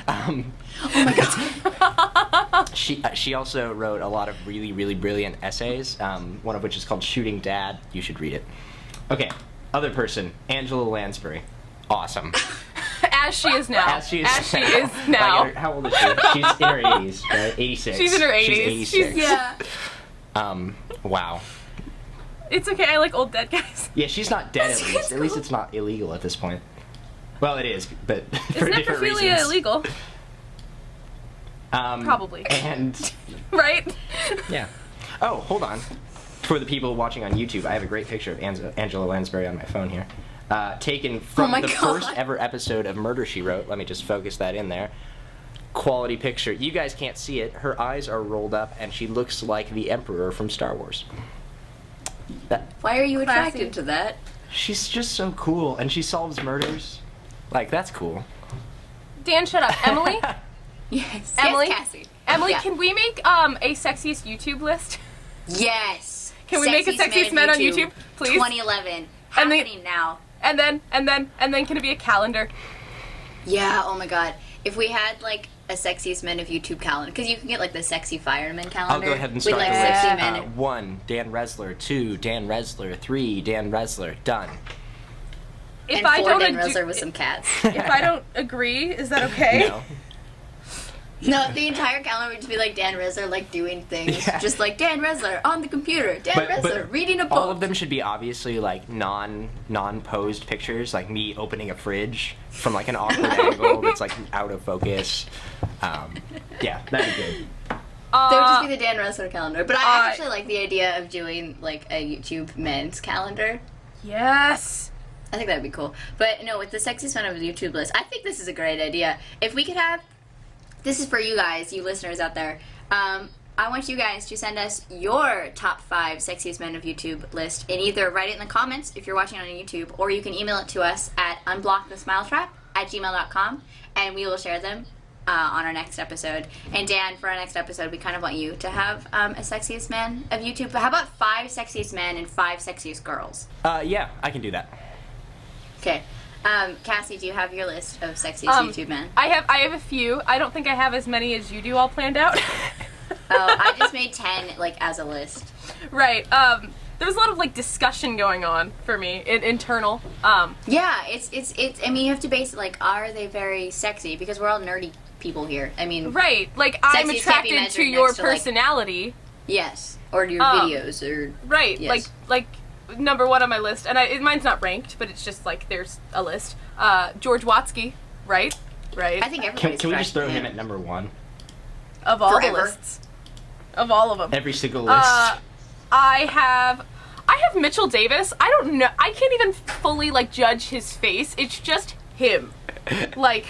Oh my god. She also wrote a lot of really, really brilliant essays. One of which is called "Shooting Dad." You should read it. Okay, other person, Angela Lansbury. Awesome. As she is now. As she is now. Like, how old is she? She's in her 80s, right? 86. She's in her 80s. She's 86. Yeah. Wow. It's okay, I like old dead guys. Yeah, she's not dead at least. cool. At least it's not illegal at this point. Well, it is, but for Is different necrophilia reasons. illegal? Probably. And Right? yeah. Oh, hold on. For the people watching on YouTube, I have a great picture of Angela Lansbury on my phone here. Taken from my the God. first ever episode of Murder, She Wrote. Let me just focus that in there. Quality picture. You guys can't see it. Her eyes are rolled up, and she looks like the Emperor from Star Wars. Why are you attracted Classy. to that? She's just so cool, and she solves murders. Like, that's cool. Dan, shut up. Emily? Yes. Emily? Yes, Cassie. Emily, Yeah. can we make a sexiest YouTube list? Yes. Can we make a sexiest men on YouTube, please? 2011. And Happening now. And then can it be a calendar? Yeah, oh my god. If we had, like, a sexiest men of YouTube calendar, because you can get, like, the sexy fireman calendar. I'll go ahead and with, start like, the sexy list. men. 1, Dan Resler. 2, Dan Resler. 3, Dan Resler. Done. If And I 4 don't Dan ag- Rosler with some cats. if I don't agree, is that okay? No. No, the entire calendar would just be like Dan Resler, like, doing things. Yeah. Just like Dan Resler on the computer. Dan Resler reading a book. All of them should be obviously like non-posed pictures, like me opening a fridge from like an awkward angle that's like out of focus. Yeah, that'd be good. That would just be the Dan Resler calendar. But I Uh, actually like the idea of doing, like, a YouTube men's calendar. Yes. I think that'd be cool. But no, with the sexiest men of the YouTube list, I think this is a great idea. If we could have, this is for you guys, you listeners out there. I want you guys to send us your top 5 sexiest men of YouTube list, and either write it in the comments if you're watching on YouTube, or you can email it to us at unblockthesmiletrap@gmail.com, and we will share them on our next episode. And Dan, for our next episode, we kind of want you to have a sexiest man of YouTube. But how about 5 sexiest men and 5 sexiest girls? Yeah, I can do that. Okay. Cassie, do you have your list of sexiest YouTube men? I have a few. I don't think I have as many as you do all planned out. Oh, I just made 10, like, as a list. Right. There was a lot of, like, discussion going on for me, internal. Yeah, it's. I mean, you have to base it, like, are they very sexy? Because we're all nerdy people here. I mean, Right. Like, I'm Sexiest can't be attracted to measured your next to, like- personality. yes, or your videos, or Right. Yes. Like number 1 on my list, and mine's not ranked, but it's just like there's a list. George Watsky, right? I think everybody's Can we just attracted to throw him at number 1? Of all Forever. the lists. Of all of them. Every single list. I have Mitchell Davis. I don't know. I can't even fully, like, judge his face. It's just him. Like,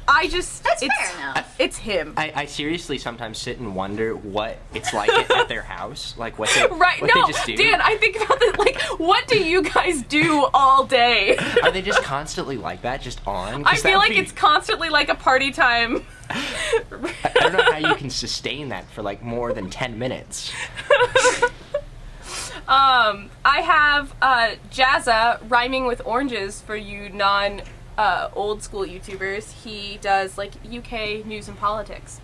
That's it's, fair enough. It's him. I seriously sometimes sit and wonder what it's like at their house, like what they Right? what No, they just do. Dan. I think about that. Like, what do you guys do all day? Are they just constantly like that, just on? I 'Cause that feel would like be- it's constantly like a party time. I don't know how you can sustain that for like more than 10 minutes. I have Jazza rhyming with oranges for you old school YouTubers. He does like UK news and politics.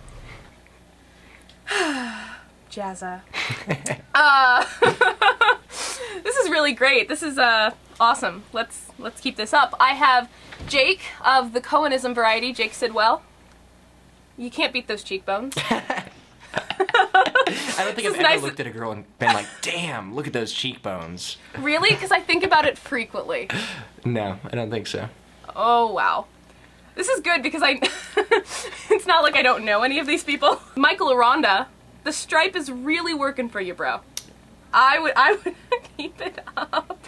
Jazza. This is really great. This is awesome. Let's keep this up. I have Jake of the Cohenism variety, Jake Sidwell. You can't beat those cheekbones. I don't think I've ever looked at a girl and been like, damn, look at those cheekbones. Really? Because I think about it frequently. No, I don't think so. Oh, wow. This is good because it's not like I don't know any of these people. Michael Aranda, the stripe is really working for you, bro. I would keep it up.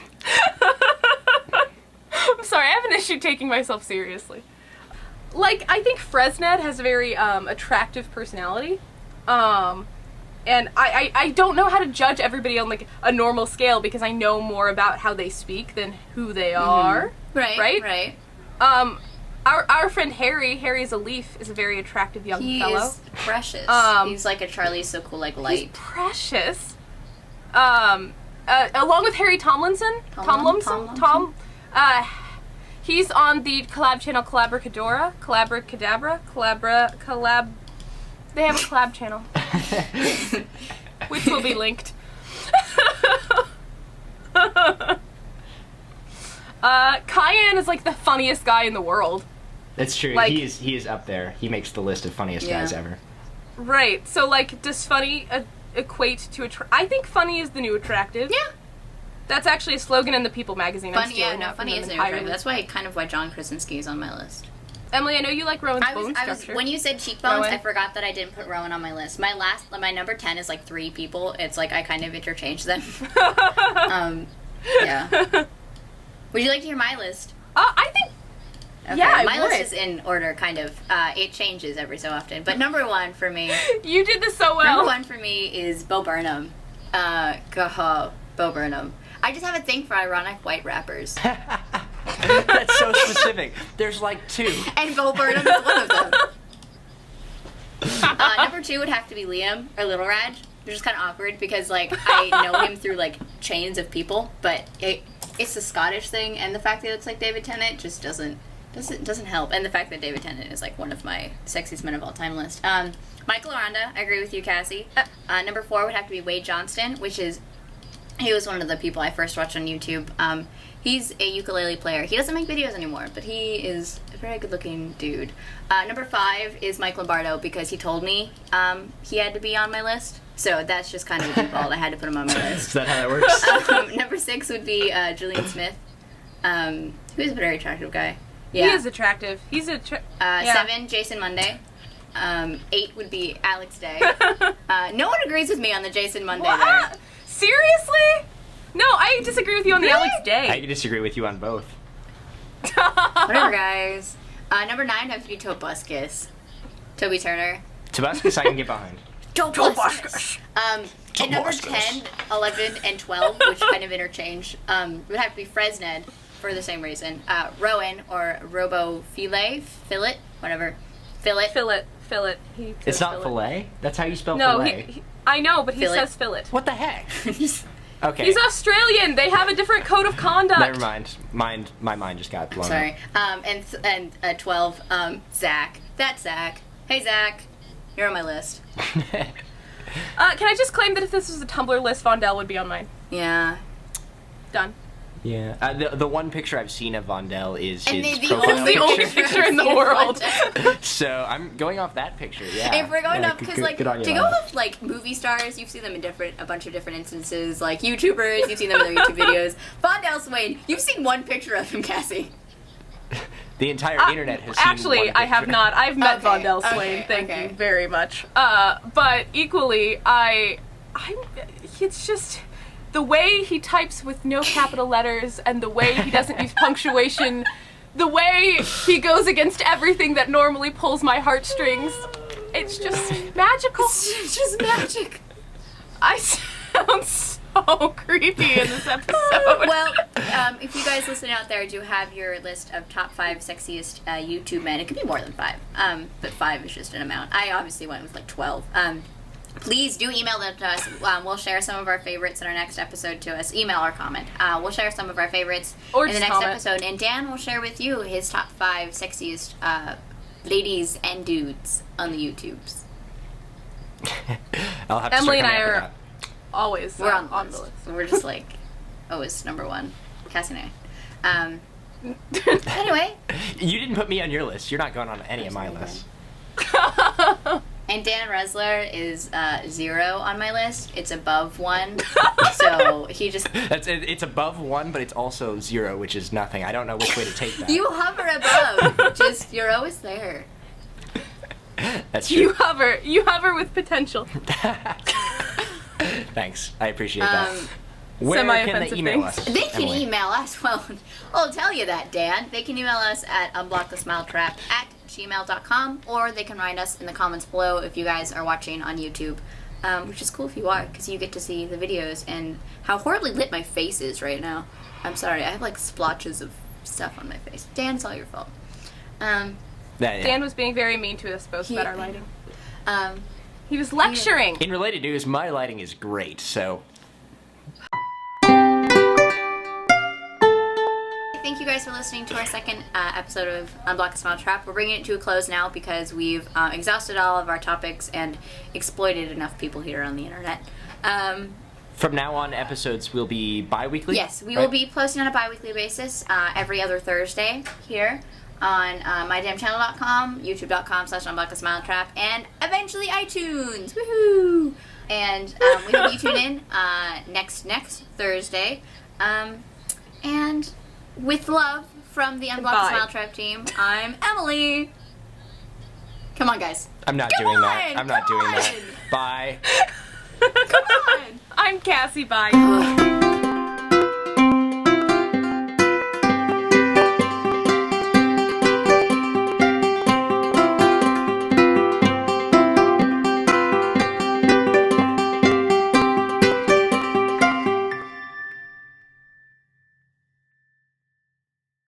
I'm sorry, I have an issue taking myself seriously. Like, I think Fresned has a very attractive personality. And I don't know how to judge everybody on like a normal scale because I know more about how they speak than who they are. Right. Our friend Harry's a leaf, is a very attractive young fellow. He is precious. He's like a Charlie So Cool Like Light. He's precious. Along with Harry Tomlinson. He's on the collab channel Collab. They have a collab channel, which will be linked. Cayenne is like the funniest guy in the world. That's true. Like, he is up there. He makes the list of funniest guys ever. Right. So like, does funny equate to I think funny is the new attractive. Yeah. That's actually a slogan in the People magazine. Funny is the new attractive. That's why John Krasinski is on my list. Emily, I know you like Rowan's bone structure. When you said cheekbones, I forgot that I didn't put Rowan on my list. My number 10 is like 3 people. It's like I kind of interchange them. Yeah. Would you like to hear my list? I think. Okay, yeah, my list is in order, kind of. It changes every so often. But number 1 for me. You did this so well. Number 1 for me is Bo Burnham. Bo Burnham. I just have a thing for ironic white rappers. That's so specific. There's like 2. And Bo Burnham is one of them. Number 2 would have to be Liam, or Little Raj. Which is kind of awkward because, like, I know him through, like, chains of people. But it's the Scottish thing, and the fact that he looks like David Tennant just doesn't help. And the fact that David Tennant is, like, one of my sexiest men of all time list. Michael Aranda, I agree with you, Cassie. Number 4 would have to be Wade Johnston, he was one of the people I first watched on YouTube. He's a ukulele player. He doesn't make videos anymore, but he is a very good-looking dude. Number 5 is Mike Lombardo because he told me he had to be on my list. So that's just kind of a default. I had to put him on my list. Is that how that works? Number 6 would be Julian Smith, who is a very attractive guy. Yeah. He is attractive. He's 7, Jason Monday. 8 would be Alex Day. No one agrees with me on the Jason Monday there. Seriously? No, I disagree with you on the Alex Day. I disagree with you on both. Whatever, guys. Number 9 would have to be Tobuscus. Toby Turner. Tobuscus I can get behind. Tobuscus. And number 10, 11, and 12, which kind of interchange, would have to be Fresned for the same reason. Rowan or Robo Fillet, whatever. Fillet. It's not fillet? That's how you spell fillet? No, I know, but he says fillet. What the heck? Okay. He's Australian. They have a different code of conduct. Never mind. My mind just got blown Sorry. And 12, Zach. That's Zach. Hey, Zach. You're on my list. Can I just claim that if this was a Tumblr list, Vondel would be on mine? Yeah. Done. Yeah. The one picture I've seen of Vondel is his profile picture. The only picture in the world. So I'm going off that picture, yeah. If we're going off, because, like, to go off, like, movie stars, you've seen them in a bunch of different instances. Like, YouTubers, you've seen them in their YouTube videos. Vondel Swain, you've seen one picture of him, Cassie. The entire internet has seen Actually, one picture. I have not. I've met Vondel Swain. Thank you very much. But equally, it's just the way he types with no capital letters and the way he doesn't use punctuation, the way he goes against everything that normally pulls my heartstrings. It's just magical. It's just magic. I sound so creepy in this episode. Well, if you guys listening out there do have your list of top 5 sexiest YouTube men, it could be more than 5, but 5 is just an amount. I obviously went with like 12. Please do email them to us. We'll share some of our favorites in our next episode to us. Email or comment. We'll share some of our favorites in the next episode. And Dan will share with you his top 5 sexiest ladies and dudes on the YouTubes. I'll have to Emily and I start coming up with are that. always We're on the list. We're just like, always number 1. Cassie and I. Anyway. You didn't put me on your list. You're not going on any of my lists. And Dan Resler is 0 on my list. It's above 1. So he just... It's above 1, but it's also 0, which is nothing. I don't know which way to take that. You hover above. Just, you're always there. That's true. You hover with potential. Thanks. I appreciate that. Where can they Semi-offensive email things. us? They can Emily? email us. Well, I'll tell you that, Dan. They can email us at unblockthesmiletrap@gmail.com, or they can write us in the comments below if you guys are watching on YouTube, which is cool if you are, because you get to see the videos and how horribly lit my face is right now. I'm sorry. I have, like, splotches of stuff on my face. Dan, it's all your fault. Dan was being very mean to us both about our lighting. He was lecturing. In related news, my lighting is great, so... Thank you guys for listening to our second episode of Unblock the Smiletrap. We're bringing it to a close now because we've exhausted all of our topics and exploited enough people here on the internet. From now on, episodes will be bi-weekly? Yes, we will be posting on a bi-weekly basis every other Thursday here on mydamnchannel.com, youtube.com/unblockthesmiletrap, and eventually iTunes. Woohoo! And we hope you tune in next Thursday. And with love from the Unblock the Smiletrap team, I'm Emily. Come on, guys. I'm not doing that. I'm not doing that. Bye. Come on. I'm Cassie. Bye.